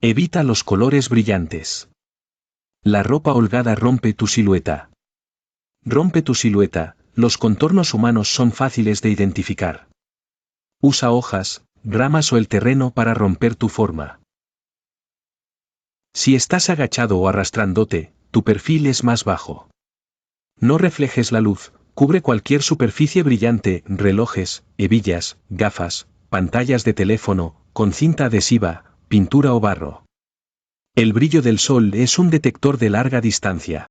Evita los colores brillantes. La ropa holgada rompe tu silueta. Rompe tu silueta, los contornos humanos son fáciles de identificar. Usa hojas, ramas o el terreno para romper tu forma. Si estás agachado o arrastrándote, tu perfil es más bajo. No reflejes la luz, cubre cualquier superficie brillante, relojes, hebillas, gafas, pantallas de teléfono, con cinta adhesiva, pintura o barro. El brillo del sol es un detector de larga distancia.